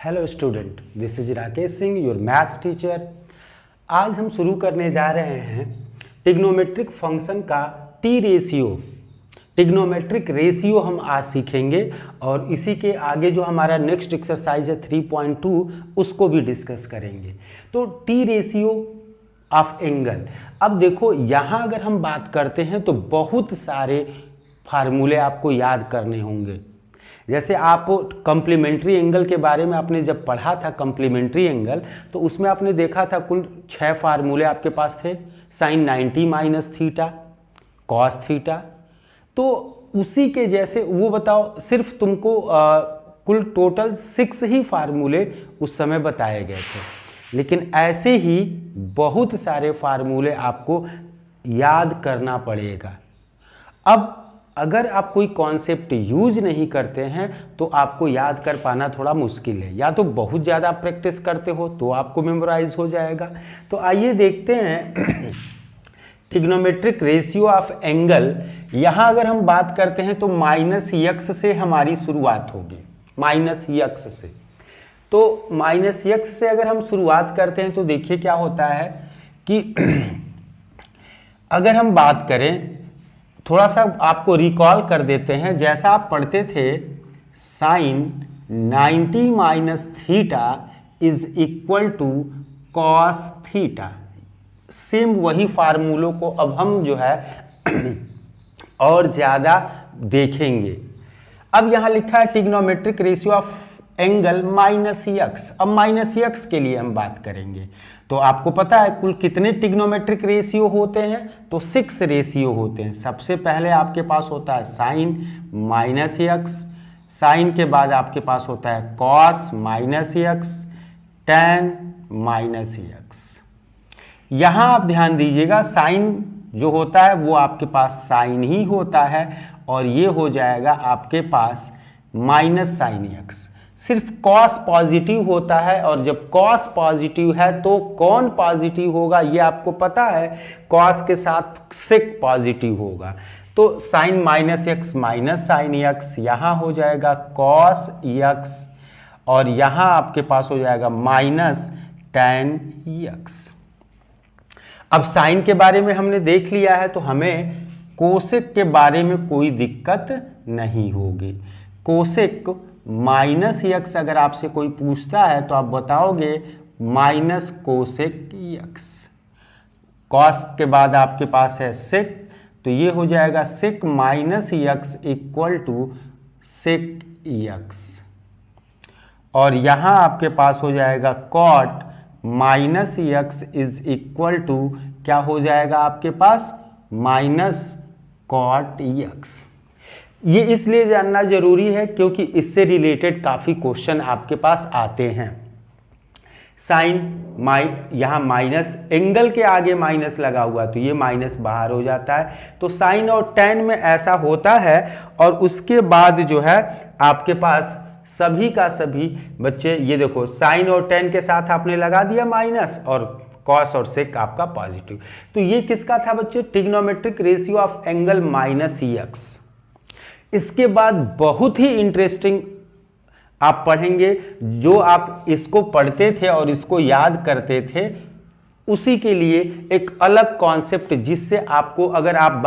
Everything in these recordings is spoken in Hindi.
Hello student, this is Rakesh Singh, your math teacher. आज हम शुरू करने जा रहे हैं ट्रिग्नोमेट्रिक फंक्शन का टी रेशियो। ट्रिग्नोमेट्रिक रेशियो हम आज सीखेंगे और इसी के आगे जो हमारा नेक्स्ट एक्सरसाइज है 3.2 उसको भी डिस्कस करेंगे। तो टी रेशियो ऑफ एंगल। अब देखो यहाँ अगर हम बात करते हैं तो बहुत सारे फार्मूले आपको याद करने होंगे। जैसे आप कॉम्प्लीमेंट्री एंगल के बारे में आपने जब पढ़ा था, कॉम्प्लीमेंट्री एंगल, तो उसमें आपने देखा था कुल 6 फार्मूले आपके पास थे। Sine 90 minus theta, cos theta. तो उसी के जैसे वो बताओ, सिर्फ तुमको कुल टोटल 6 ही फार्मूले उस समय बताए गए थे, लेकिन ऐसे ही बहुत सारे फार्मूले आपको याद करना पड़ेगा। अब अगर आप कोई कॉन्सेप्ट यूज नहीं करते हैं तो आपको याद कर पाना थोड़ा मुश्किल है, या तो बहुत ज़्यादा प्रैक्टिस करते हो तो आपको मेमोराइज हो जाएगा। तो आइए देखते हैं ट्रिग्नोमेट्रिक रेशियो ऑफ एंगल। यहाँ अगर हम बात करते हैं तो माइनस यक्स से हमारी शुरुआत होगी, माइनस यक्स से। तो माइनस यक्स से अगर हम शुरुआत करते हैं तो देखिए क्या होता है कि अगर हम बात करें, थोड़ा सा आपको रिकॉल कर देते हैं, जैसा आप पढ़ते थे sine 90 minus theta is equal to cos theta. Same वही फार्मूलों को अब हम जो है और ज़्यादा देखेंगे। अब यहाँ लिखा है trigonometric ratio of angle minus x. अब माइनस यक्स के लिए हम बात करेंगे तो आपको पता है कुल कितने ट्रिग्नोमेट्रिक रेशियो होते हैं, तो 6 रेशियो होते हैं। सबसे पहले आपके पास होता है साइन माइनस यक्स, साइन के बाद आपके पास होता है cos minus x, tan minus x. यहाँ आप ध्यान दीजिएगा, साइन जो होता है वो आपके पास साइन ही होता है और ये हो जाएगा आपके पास माइनस साइन यक्स। सिर्फ कॉस पॉजिटिव होता है, और जब कॉस पॉजिटिव है तो कौन पॉजिटिव होगा ये आपको पता है, कॉस के साथ सेक पॉजिटिव होगा। तो sine minus x minus sine x, यहाँ हो जाएगा कॉस यक्स, और यहाँ आपके पास हो जाएगा माइनस टैन यक्स। अब साइन के बारे में हमने देख लिया है तो हमें कोसेक के बारे में कोई दिक्कत नहीं होगी। कोसेक माइनस यक्स अगर आपसे कोई पूछता है तो आप बताओगे माइनस कोसेक यक्स। कॉस के बाद आपके पास है सेक, तो ये हो जाएगा sec minus x equal to sec x. और यहाँ आपके पास हो जाएगा cot minus x is equal to क्या हो जाएगा आपके पास, माइनस कॉट यक्स। ये इसलिए जानना जरूरी है क्योंकि इससे रिलेटेड काफ़ी क्वेश्चन आपके पास आते हैं। साइन यहाँ माइनस, एंगल के आगे माइनस लगा हुआ तो ये माइनस बाहर हो जाता है। तो साइन और टैन में ऐसा होता है, और उसके बाद जो है आपके पास सभी का सभी बच्चे, ये देखो साइन और टैन के साथ आपने लगा दिया माइनस, और कॉस और सेक आपका पॉजिटिव। तो ये किसका था बच्चे, trigonometric ratio of angle minus x. इसके बाद बहुत ही इंटरेस्टिंग आप पढ़ेंगे, जो आप इसको पढ़ते थे और इसको याद करते थे उसी के लिए एक अलग कॉन्सेप्ट, जिससे आपको अगर आप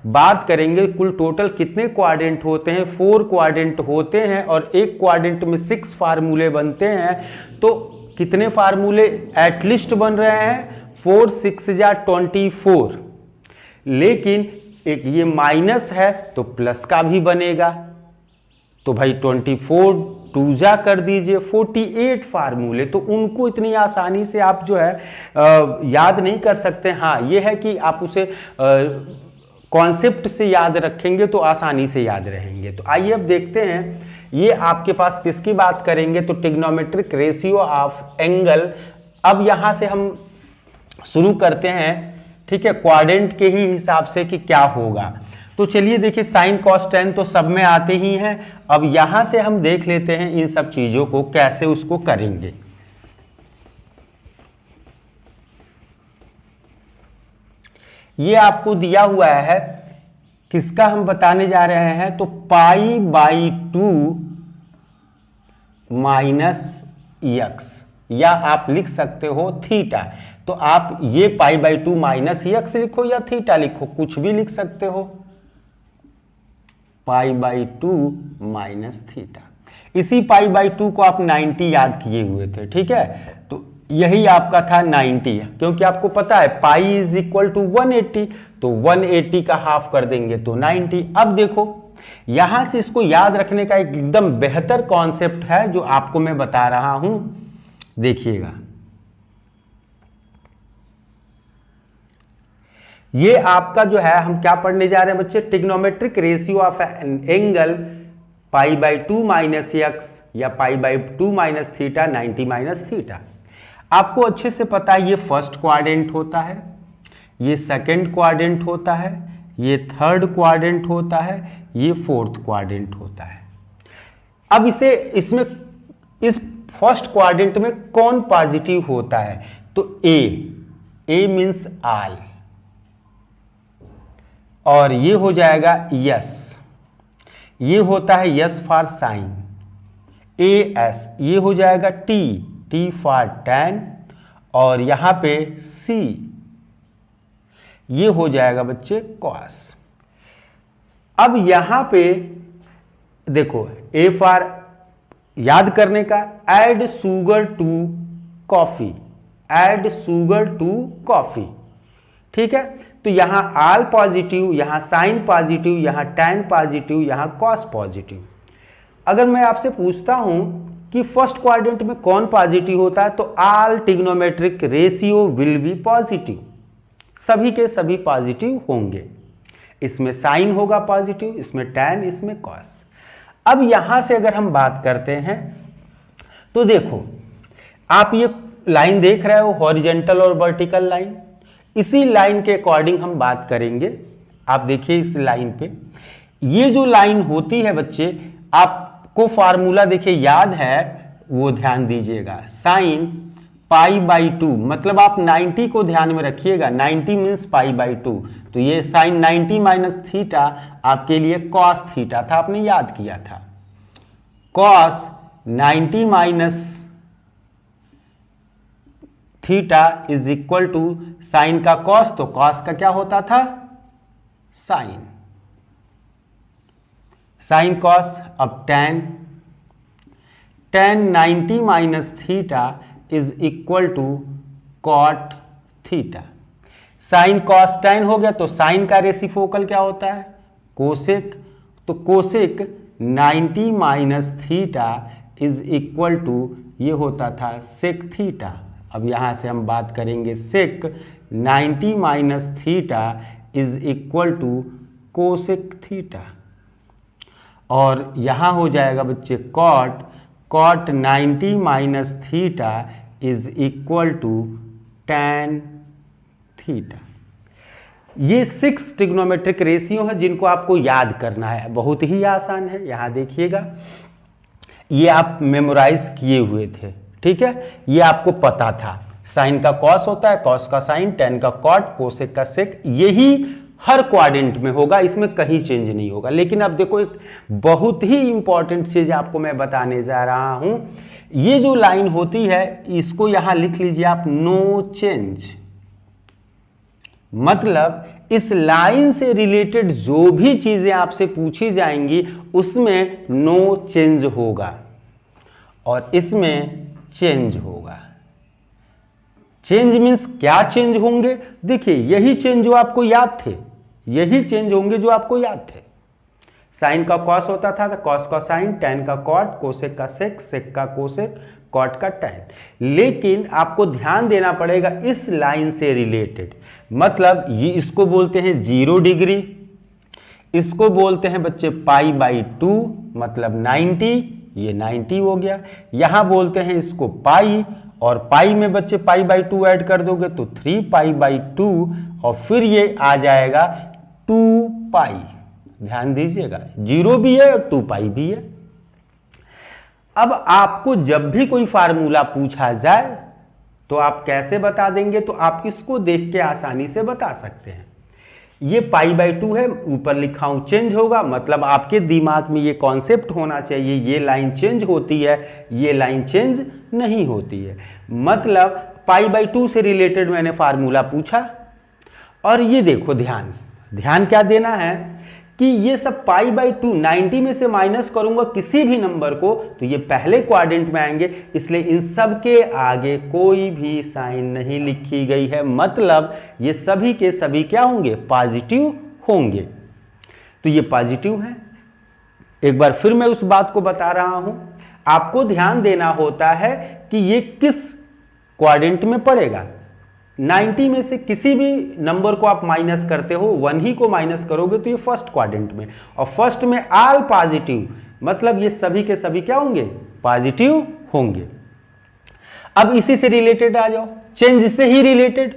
बात करेंगे कुल टोटल कितने क्वाड्रेंट होते हैं, 4 क्वाड्रेंट होते हैं, और एक क्वाड्रेंट में 6 फार्मूले बनते हैं। तो कितने फार्मूले एटलीस्ट बन रहे हैं, 4 6 या 24। लेकिन एक ये माइनस है तो प्लस का भी बनेगा, तो भाई 24 2 जा कर दीजिए, 48 फार्मूले। तो उनको इतनी आसानी से आप जो है याद नहीं कर सकते। हाँ, ये है कि आप उसे कॉन्सेप्ट से याद रखेंगे तो आसानी से याद रहेंगे। तो आइए अब देखते हैं, ये आपके पास किसकी बात करेंगे, तो ट्रिग्नोमेट्रिक रेशियो ऑफ एंगल। अब यहाँ से हम शुरू करते हैं, ठीक है, क्वाड्रेंट के ही हिसाब से कि क्या होगा। तो चलिए देखिए, साइन कॉस टैन तो सब में आते ही हैं। अब यहां से हम देख लेते हैं इन सब चीजों को कैसे उसको करेंगे। ये आपको दिया हुआ है, किसका हम बताने जा रहे हैं, तो पाई बाई 2 माइनस यक्स, या आप लिख सकते हो थीटा। तो आप ये π/2 माइनस यक्स लिखो या थीटा लिखो, कुछ भी लिख सकते हो, π/2 माइनस थीटा। इसी π/2 को आप 90 याद किए हुए थे, ठीक है, तो यही आपका था 90, क्योंकि आपको पता है पाई इज इक्वल टू 180, तो 180 का हाफ कर देंगे तो 90। अब देखो यहां से इसको याद रखने का एक एकदम बेहतर कॉन्सेप्ट है जो आपको मैं बता रहा हूं, देखिएगा। ये आपका जो है हम क्या पढ़ने जा रहे हैं बच्चे, trigonometric ratio of an angle π/2 minus x या π/2 माइनस थीटा 90 माइनस थीटा। आपको अच्छे से पता है ये फर्स्ट क्वाड्रेंट होता है, ये सेकंड क्वाड्रेंट होता है, ये थर्ड क्वाड्रेंट होता है, ये फोर्थ क्वाड्रेंट होता है। अब इसमें इस फर्स्ट क्वाड्रेंट में कौन पॉजिटिव होता है, तो ए मींस ऑल, और ये हो जाएगा यस, ये होता है यस फॉर साइन, एस, ये हो जाएगा टी फॉर टैन, और यहां पे सी, ये हो जाएगा बच्चे कॉस। अब यहां पे देखो ए फॉर याद करने का, add sugar to coffee, add sugar to coffee, ठीक है। तो यहां आल पॉजिटिव, यहां साइन पॉजिटिव, यहां टैन पॉजिटिव, यहां कॉस पॉजिटिव। अगर मैं आपसे पूछता हूं कि फर्स्ट क्वाड्रेंट में कौन पॉजिटिव होता है, तो all trigonometric ratio will be positive, सभी के सभी पॉजिटिव होंगे। इसमें साइन होगा पॉजिटिव, इसमें टैन, इसमें कॉस। अब यहां से अगर हम बात करते हैं तो देखो आप ये लाइन देख रहे हो, हॉरिजॉन्टल और वर्टिकल लाइन, इसी लाइन के अकॉर्डिंग हम बात करेंगे। आप देखिए इस लाइन पे ये जो लाइन होती है बच्चे, आपको फार्मूला देखिए याद है, वो ध्यान दीजिएगा, साइन π/2, मतलब आप 90 को ध्यान में रखिएगा, 90 मीन्स π/2, तो ये साइन 90 माइनस थीटा आपके लिए कॉस थीटा था, आपने याद किया था। Cos 90 minus theta is equal to sine का कॉस, तो कॉस का क्या होता था, साइन, साइन कॉस। अब tan 90 minus theta is equal to cot theta. Sine cos tan हो गया, तो साइन का रेसिप्रोकल क्या होता है, कोसेक, तो cosec 90 minus theta is equal to ये होता था सेक थीटा। अब यहां से हम बात करेंगे sec 90 minus theta is equal to cosec theta, और यहां हो जाएगा बच्चे cot 90 minus theta is equal to tan theta. ये 6 ट्रिग्नोमेट्रिक रेशियो है जिनको आपको याद करना है, बहुत ही आसान है। यहां देखिएगा, ये आप मेमोराइज किए हुए थे, ठीक है, ये आपको पता था। साइन का कॉस होता है, कॉस का साइन, टैन का कॉट, कोसेक का सेक, यही हर क्वाड्रेंट में होगा, इसमें कहीं चेंज नहीं होगा। लेकिन अब देखो एक बहुत ही इंपॉर्टेंट चीज आपको मैं बताने जा रहा हूं, ये जो लाइन होती है इसको यहां लिख लीजिए आप, नो चेंज, मतलब इस लाइन से रिलेटेड जो भी चीजें आपसे पूछी जाएंगी उसमें नो चेंज होगा और इसमें चेंज होगा। चेंज मीन्स क्या चेंज होंगे, देखिए यही चेंज जो आपको याद थे, यही चेंज होंगे जो आपको याद थे। साइन का कॉस होता था तो कॉस का साइन, टैन का कॉट, कोसेक का सेक, सेक का कोसेक, कॉट का टैन। लेकिन आपको ध्यान देना पड़ेगा इस लाइन से रिलेटेड, मतलब ये इसको बोलते हैं 0 डिग्री, इसको बोलते हैं बच्चे π/2 मतलब 90, ये 90 हो गया। यहां बोलते हैं इसको पाई, और पाई में बच्चे π/2 ऐड कर दोगे तो 3π/2, और फिर ये आ जाएगा 2π। ध्यान दीजिएगा 0 भी है और 2π भी है। अब आपको जब भी कोई फार्मूला पूछा जाए तो आप कैसे बता देंगे, तो आप इसको देख के आसानी से बता सकते हैं। ये π/2 है, ऊपर लिखा हूं चेंज होगा, मतलब आपके दिमाग में ये कॉन्सेप्ट होना चाहिए, ये लाइन चेंज होती है, ये लाइन चेंज नहीं होती है। मतलब π/2 से रिलेटेड मैंने फार्मूला पूछा, और ये देखो ध्यान क्या देना है कि ये सब π/2 90 में से माइनस करूंगा किसी भी नंबर को तो ये पहले क्वाड्रेंट में आएंगे, इसलिए इन सब के आगे कोई भी साइन नहीं लिखी गई है, मतलब ये सभी के सभी क्या होंगे, पॉजिटिव होंगे। तो ये पॉजिटिव है। एक बार फिर मैं उस बात को बता रहा हूं, आपको ध्यान देना होता है कि ये किस क्वाड्रेंट में पड़ेगा। 90 में से किसी भी नंबर को आप माइनस करते हो, 1 ही को माइनस करोगे तो ये फर्स्ट क्वाड्रेंट में, और फर्स्ट में ऑल पॉजिटिव, मतलब ये सभी के सभी क्या होंगे, पॉजिटिव होंगे। अब इसी से रिलेटेड आ जाओ, चेंज से ही रिलेटेड।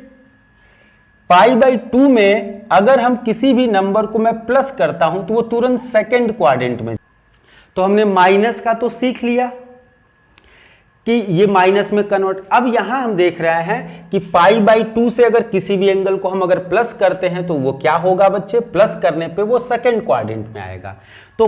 π/2 में अगर हम किसी भी नंबर को मैं प्लस करता हूं तो वो तुरंत सेकेंड क्वाड्रेंट में, तो हमने माइनस का तो सीख लिया कि ये माइनस में कन्वर्ट। अब यहां हम देख रहे हैं कि π/2 से अगर किसी भी एंगल को हम अगर प्लस करते हैं तो वो क्या होगा बच्चे, प्लस करने पे वो सेकंड क्वाड्रेंट में आएगा। तो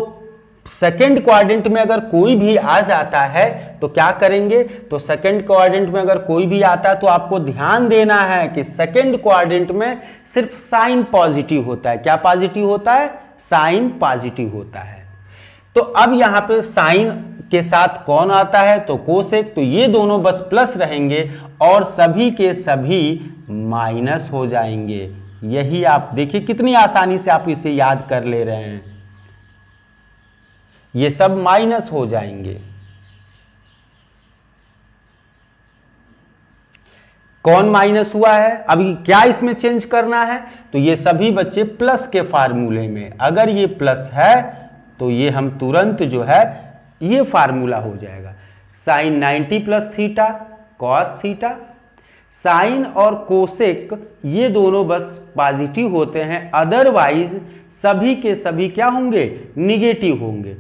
सेकंड क्वाड्रेंट में अगर कोई भी आ जाता है तो क्या करेंगे, तो सेकंड क्वाड्रेंट में अगर कोई भी आता है तो आपको ध्यान देना है कि सेकंड क्वाड्रेंट में सिर्फ साइन पॉजिटिव होता है। क्या पॉजिटिव होता है, साइन पॉजिटिव होता है। तो अब यहां पे साइन के साथ कौन आता है, तो कोसेक, तो ये दोनों बस प्लस रहेंगे और सभी के सभी माइनस हो जाएंगे। यही आप देखिए कितनी आसानी से आप इसे याद कर ले रहे हैं, ये सब माइनस हो जाएंगे। कौन माइनस हुआ है, अभी क्या इसमें चेंज करना है, तो ये सभी बच्चे प्लस के फार्मूले में, अगर ये प्लस है तो ये हम तुरंत जो है ये फार्मूला हो जाएगा, sine 90 plus theta cos theta. Sine और कोसेक ये दोनों बस पॉजिटिव होते हैं, अदरवाइज सभी के सभी क्या होंगे, निगेटिव होंगे,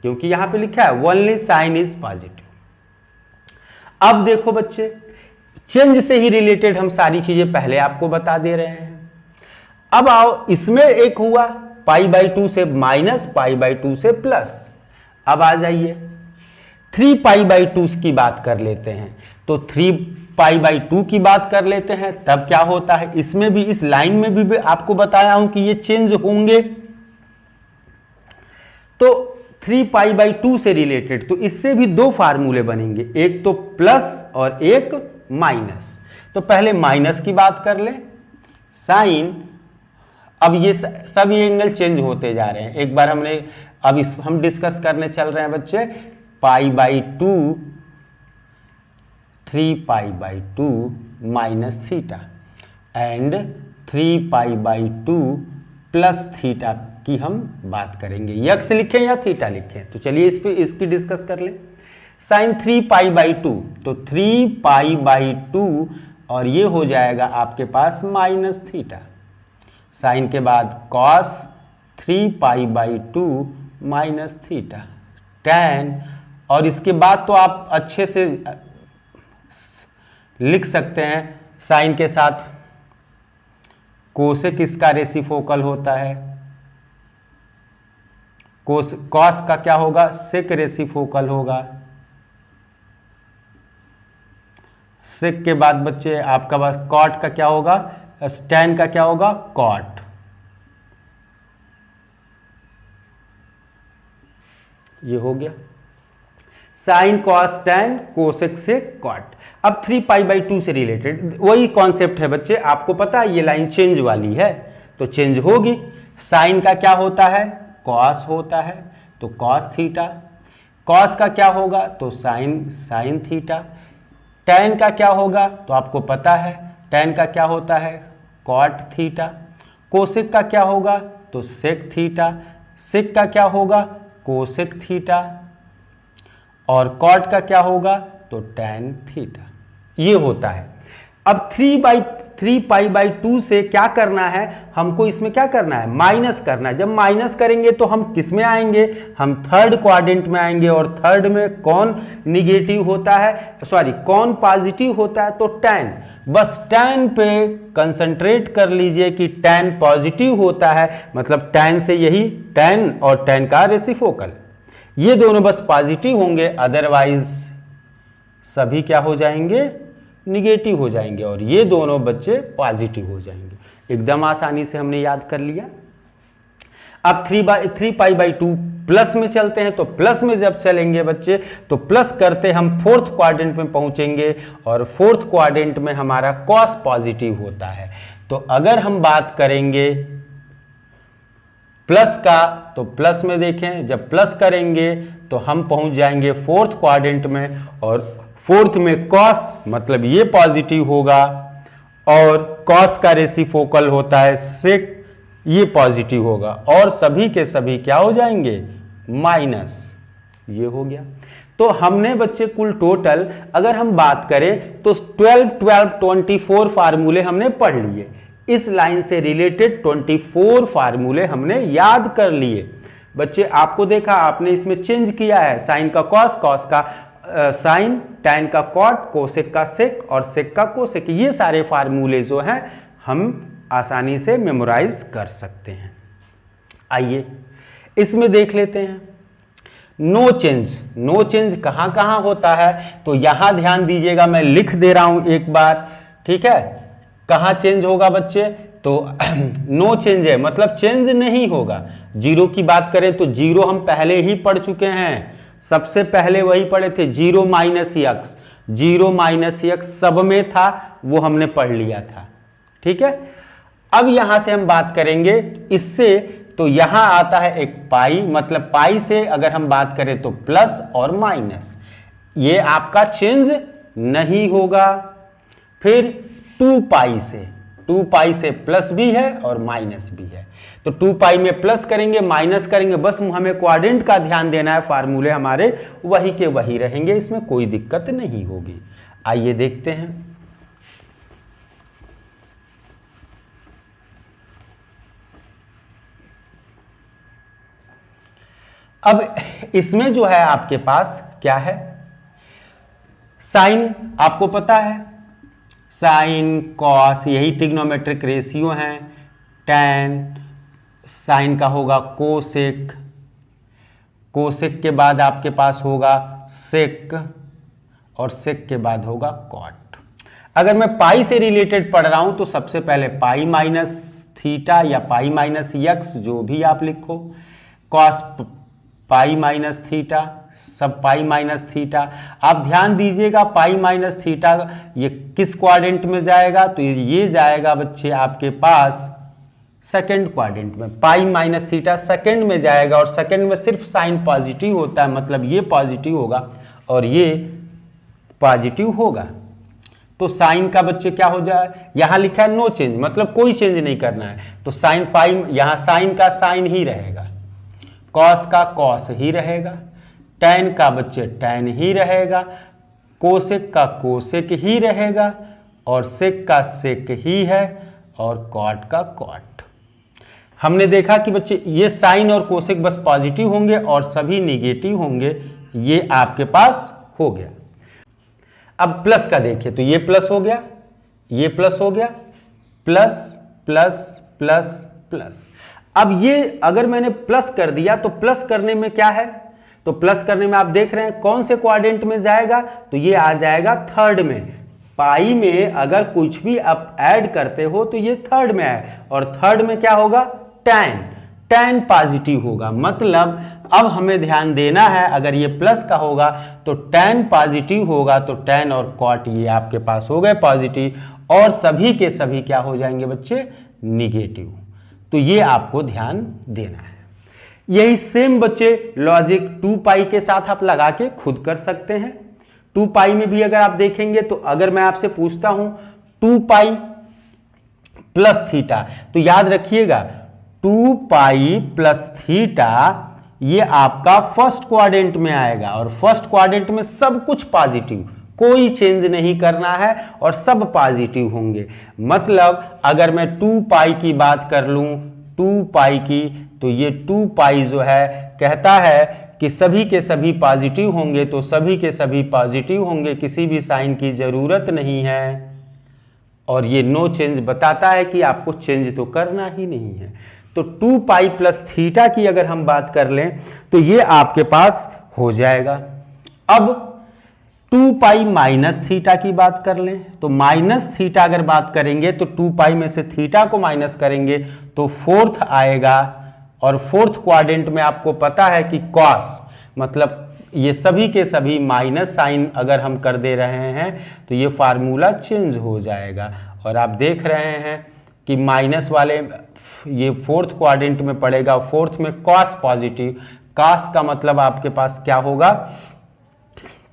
क्योंकि यहां पे लिखा है ओनली साइन इज पॉजिटिव। अब देखो बच्चे, चेंज से ही रिलेटेड हम सारी चीजें पहले आपको बता दे रहे हैं। अब आओ, इसमें एक हुआ π/2 से माइनस, π/2 से प्लस। अब आ जाइए 3π/2 की बात कर लेते हैं, तो 3π/2 की बात कर लेते हैं, तब क्या होता है, इसमें भी इस लाइन में भी आपको बताया हूं कि ये चेंज होंगे। तो 3π/2 से रिलेटेड, तो इससे भी दो फार्मूले बनेंगे, एक तो प्लस और एक माइनस। तो पहले माइनस की बात कर ले, साइन, अब ये सभी एंगल चेंज होते जा रहे हैं। एक बार हमने अब हम डिस्कस करने चल रहे हैं बच्चे, π/2 3π/2 minus theta and 3π/2 plus theta की हम बात करेंगे। यक्स लिखें या थीटा लिखें, तो चलिए इस पे इसकी डिस्कस कर लें। साइन 3π/2, तो 3π/2 और ये हो जाएगा आपके पास माइनस थीटा। साइन के बाद कॉस 3π/2 माइनस थीटा, tan, और इसके बाद तो आप अच्छे से लिख सकते हैं, साइन के साथ कोसेक इसका रेसिप्रोकल होता है, कॉस का क्या होगा, सेक रेसिप्रोकल होगा। सेक के बाद बच्चे आपका पास कॉट का क्या होगा, tan का क्या होगा, कॉट। ये हो गया साइन कॉस tan कोसेक से कॉट। अब 3π/2 से रिलेटेड वही कॉन्सेप्ट है बच्चे, आपको पता है ये लाइन चेंज वाली है तो चेंज होगी। साइन का क्या होता है, कॉस होता है, तो कॉस थीटा। कॉस का क्या होगा, तो साइन थीटा। tan का क्या होगा, तो आपको पता है tan का क्या होता है, कॉट थीटा। कोसेक का क्या होगा, तो सेक थीटा। सेक का क्या होगा, कोसेक थीटा। और कॉट का क्या होगा, तो tan थीटा। ये होता है। अब 3π/2 से क्या करना है, हमको इसमें क्या करना है, माइनस करना है। जब माइनस करेंगे तो हम किस में आएंगे, हम थर्ड क्वाड्रेंट में आएंगे। और थर्ड में कौन निगेटिव होता है, सॉरी कौन पॉजिटिव होता है, तो tan। बस tan पे कंसंट्रेट कर लीजिए कि tan पॉजिटिव होता है, मतलब tan से यही tan और tan का रेसिप्रोकल, ये दोनों बस पॉजिटिव होंगे, अदरवाइज सभी क्या हो जाएंगे, निगेटिव हो जाएंगे। और ये दोनों बच्चे पॉजिटिव हो जाएंगे। एकदम आसानी से हमने याद कर लिया। अब 3π/2 प्लस में चलते हैं, तो प्लस में जब चलेंगे बच्चे तो प्लस करते हम फोर्थ क्वाड्रेंट में पहुंचेंगे, और फोर्थ क्वाड्रेंट में हमारा कॉस पॉजिटिव होता है। तो अगर हम बात करेंगे प्लस का, तो प्लस में देखें, जब प्लस करेंगे तो हम पहुंच जाएंगे फोर्थ क्वाड्रेंट में, और फोर्थ में कॉस मतलब ये पॉजिटिव होगा, और कॉस का रेसिप्रोकल होता है सेक, ये पॉजिटिव होगा, और सभी के सभी क्या हो जाएंगे, माइनस, ये हो गया। तो हमने बच्चे कुल टोटल अगर हम बात करें तो 24 फार्मूले हमने पढ़ लिए। इस लाइन से रिलेटेड 24 फार्मूले हमने याद कर लिए। बच्चे आपको देखा, आपने इसमें चेंज किया है, साइन का कॉस, कॉस का साइन, टैन का कॉट, कोसेक का सेक और सेक का कोसेक, ये सारे फार्मूले जो हैं हम आसानी से मेमोराइज कर सकते हैं। आइए इसमें देख लेते हैं नो चेंज। नो चेंज कहां कहां होता है, तो यहां ध्यान दीजिएगा, मैं लिख दे रहा हूं एक बार, ठीक है। कहां चेंज होगा बच्चे, तो नो चेंज है, मतलब चेंज नहीं होगा। जीरो की बात करें तो जीरो हम पहले ही पढ़ चुके हैं, सबसे पहले वही पढ़े थे, 0 - x, 0 - x सब में था, वो हमने पढ़ लिया था, ठीक है। अब यहां से हम बात करेंगे इससे, तो यहां आता है एक पाई, मतलब पाई से अगर हम बात करें तो प्लस और माइनस, ये आपका चेंज नहीं होगा। फिर 2π से, 2π से प्लस भी है और माइनस भी है, तो 2π में प्लस करेंगे माइनस करेंगे, बस हमें क्वाड्रेंट का ध्यान देना है, फार्मूले हमारे वही के वही रहेंगे, इसमें कोई दिक्कत नहीं होगी। आइए देखते हैं। अब इसमें जो है आपके पास क्या है, साइन आपको पता है, साइन कॉस यही ट्रिग्नोमेट्रिक रेशियो हैं, टैन, साइन का होगा कोसेक, कोसेक के बाद आपके पास होगा सेक, और सेक के बाद होगा कॉट। अगर मैं पाई से रिलेटेड पढ़ रहा हूं तो सबसे पहले पाई माइनस थीटा या पाई माइनस यक्स, जो भी आप लिखो, कॉस पाई माइनस थीटा, सब पाई माइनस थीटा। आप ध्यान दीजिएगा पाई माइनस थीटा ये किस क्वाड्रेंट में जाएगा, तो ये जाएगा बच्चे आपके पास सेकंड क्वाड्रेंट में, पाई माइनस थीटा सेकंड में जाएगा, और सेकंड में सिर्फ साइन पॉजिटिव होता है, मतलब ये पॉजिटिव होगा और ये पॉजिटिव होगा। तो साइन का बच्चे क्या हो जाए, यहां लिखा है नो चेंज, मतलब कोई चेंज नहीं करना है, तो साइन पाई, यहां साइन का साइन ही रहेगा, कॉस का कॉस ही रहेगा, टैन का बच्चे टैन ही रहेगा, कोसेक का कोसेक ही रहेगा, और सेक का सेक ही है, और कॉट का कॉट। हमने देखा कि बच्चे ये साइन और कोसेक बस पॉजिटिव होंगे और सभी निगेटिव होंगे, ये आपके पास हो गया। अब प्लस का देखिए, तो ये प्लस हो गया, ये प्लस हो गया, प्लस प्लस प्लस प्लस। अब ये अगर मैंने प्लस कर दिया तो प्लस करने में क्या है, तो प्लस करने में आप देख रहे हैं कौन से क्वाड्रेंट में जाएगा, तो ये आ जाएगा थर्ड में। पाई में अगर कुछ भी आप ऐड करते हो तो ये थर्ड में है, और थर्ड में क्या होगा, टैन, टैन पॉजिटिव होगा, मतलब अब हमें ध्यान देना है, अगर ये प्लस का होगा तो टैन पॉजिटिव होगा, तो टैन और कॉट ये आपके पास हो गए पॉजिटिव, और सभी के सभी क्या हो जाएंगे बच्चे, निगेटिव। तो ये आपको ध्यान देना है। यही सेम बच्चे लॉजिक 2π के साथ आप लगा के खुद कर सकते हैं। 2π में भी अगर आप देखेंगे तो अगर मैं आपसे पूछता हूं 2π प्लस थीटा, तो याद रखिएगा 2π प्लस थीटा ये आपका फर्स्ट क्वाड्रेंट में आएगा, और फर्स्ट क्वाड्रेंट में सब कुछ पॉजिटिव, कोई चेंज नहीं करना है और सब पॉजिटिव होंगे। मतलब अगर मैं 2 पाई की बात कर लूं, 2 पाई की, तो ये 2 पाई जो है कहता है कि सभी के सभी पॉजिटिव होंगे, तो सभी के सभी पॉजिटिव होंगे, किसी भी साइन की जरूरत नहीं है। और ये नो चेंज बताता है कि आपको चेंज तो करना ही नहीं है। तो 2 पाई प्लस थीटा की अगर हम बात कर लें तो ये आपके पास हो जाएगा। अब 2 पाई माइनस थीटा की बात कर लें तो माइनस थीटा अगर बात करेंगे तो 2 पाई में से थीटा को माइनस करेंगे तो फोर्थ आएगा। और फोर्थ क्वाड्रेंट में आपको पता है कि कॉस, मतलब ये सभी के सभी माइनस साइन अगर हम कर दे रहे हैं तो ये फार्मूला चेंज हो जाएगा। और आप देख रहे हैं कि माइनस वाले ये फोर्थ क्वाड्रेंट में पड़ेगा, फोर्थ में कॉस पॉजिटिव, कॉस का मतलब आपके पास क्या होगा,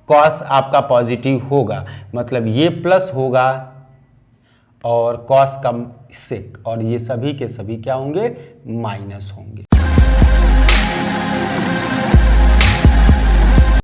कॉस आपका पॉजिटिव होगा, मतलब ये प्लस होगा और कॉस का सेक, और ये सभी के सभी क्या होंगे, माइनस होंगे।